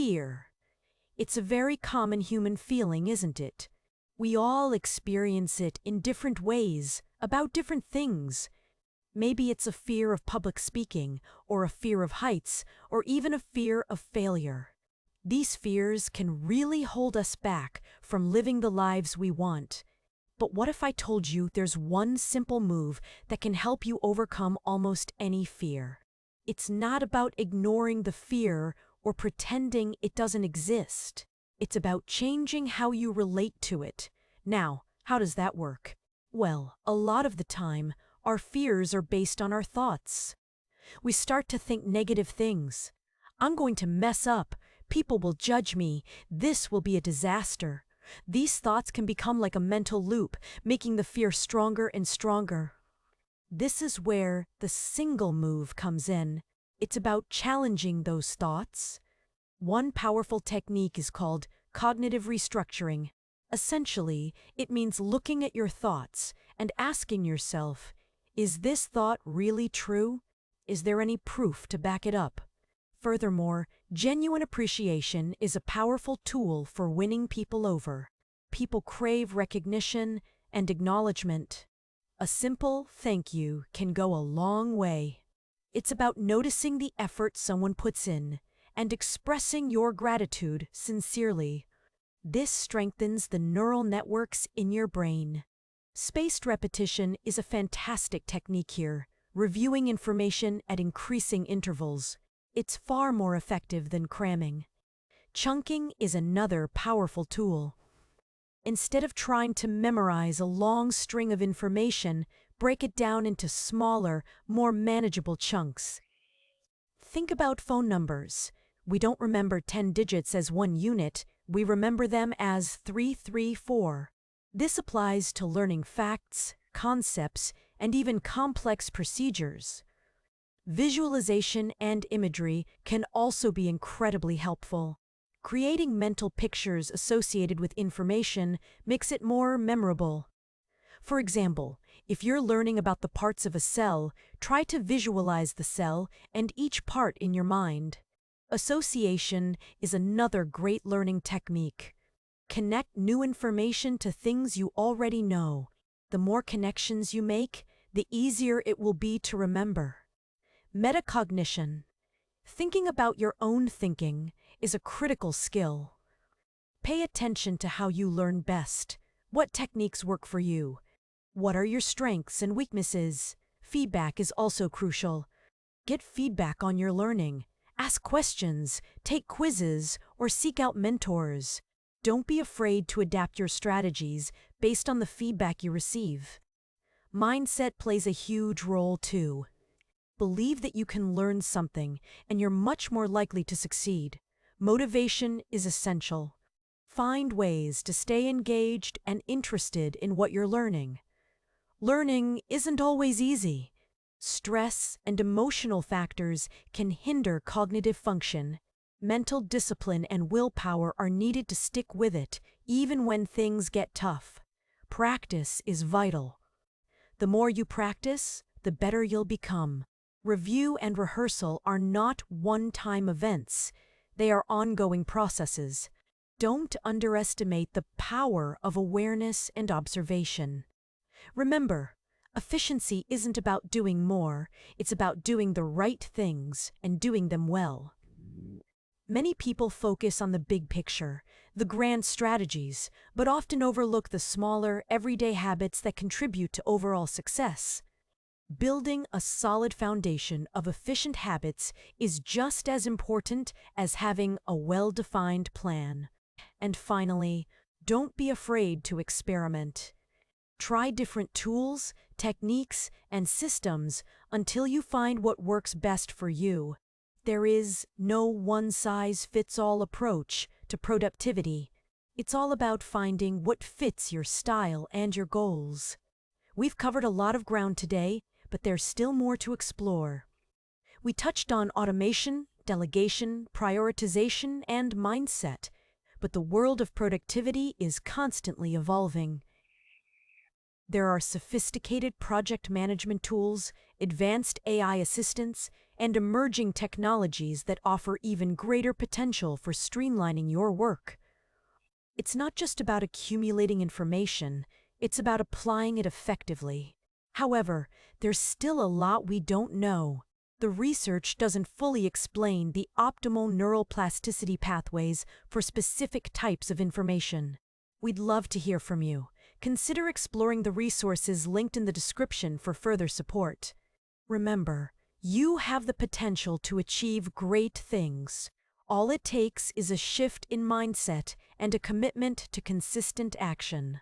fear. It's a very common human feeling, isn't it? We all experience it in different ways, about different things. Maybe it's a fear of public speaking, or a fear of heights, or even a fear of failure. These fears can really hold us back from living the lives we want. But what if I told you there's one simple move that can help you overcome almost any fear? It's not about ignoring the fear or pretending it doesn't exist. It's about changing how you relate to it. Now, how does that work? Well, a lot of the time, our fears are based on our thoughts. We start to think negative things. I'm going to mess up. People will judge me. This will be a disaster. These thoughts can become like a mental loop, making the fear stronger and stronger. This is where the single move comes in. It's about challenging those thoughts. One powerful technique is called cognitive restructuring. Essentially, it means looking at your thoughts and asking yourself, is this thought really true? Is there any proof to back it up? Furthermore, genuine appreciation is a powerful tool for winning people over. People crave recognition and acknowledgement. A simple thank you can go a long way. It's about noticing the effort someone puts in and expressing your gratitude sincerely. This strengthens the neural networks in your brain. Spaced repetition is a fantastic technique here, reviewing information at increasing intervals. It's far more effective than cramming. Chunking is another powerful tool. Instead of trying to memorize a long string of information, break it down into smaller, more manageable chunks. Think about phone numbers. We don't remember 10 digits as one unit, we remember them as 334. This applies to learning facts, concepts, and even complex procedures. Visualization and imagery can also be incredibly helpful. Creating mental pictures associated with information makes it more memorable. For example, if you're learning about the parts of a cell, try to visualize the cell and each part in your mind. Association is another great learning technique. Connect new information to things you already know. The more connections you make, the easier it will be to remember. Metacognition. Thinking about your own thinking is a critical skill. Pay attention to how you learn best. What techniques work for you? What are your strengths and weaknesses? Feedback is also crucial. Get feedback on your learning. Ask questions, take quizzes, or seek out mentors. Don't be afraid to adapt your strategies based on the feedback you receive. Mindset plays a huge role too. Believe that you can learn something, and you're much more likely to succeed. Motivation is essential. Find ways to stay engaged and interested in what you're learning. Learning isn't always easy. Stress and emotional factors can hinder cognitive function. Mental discipline and willpower are needed to stick with it, even when things get tough. Practice is vital. The more you practice, the better you'll become. Review and rehearsal are not one-time events. They are ongoing processes. Don't underestimate the power of awareness and observation. Remember, efficiency isn't about doing more, it's about doing the right things and doing them well. Many people focus on the big picture, the grand strategies, but often overlook the smaller, everyday habits that contribute to overall success. Building a solid foundation of efficient habits is just as important as having a well-defined plan. And finally, don't be afraid to experiment. Try different tools, techniques, and systems until you find what works best for you. There is no one-size-fits-all approach to productivity. It's all about finding what fits your style and your goals. We've covered a lot of ground today, but there's still more to explore. We touched on automation, delegation, prioritization, and mindset, but the world of productivity is constantly evolving. There are sophisticated project management tools, advanced AI assistants, and emerging technologies that offer even greater potential for streamlining your work. It's not just about accumulating information, it's about applying it effectively. However, there's still a lot we don't know. The research doesn't fully explain the optimal neural plasticity pathways for specific types of information. We'd love to hear from you. Consider exploring the resources linked in the description for further support. Remember, you have the potential to achieve great things. All it takes is a shift in mindset and a commitment to consistent action.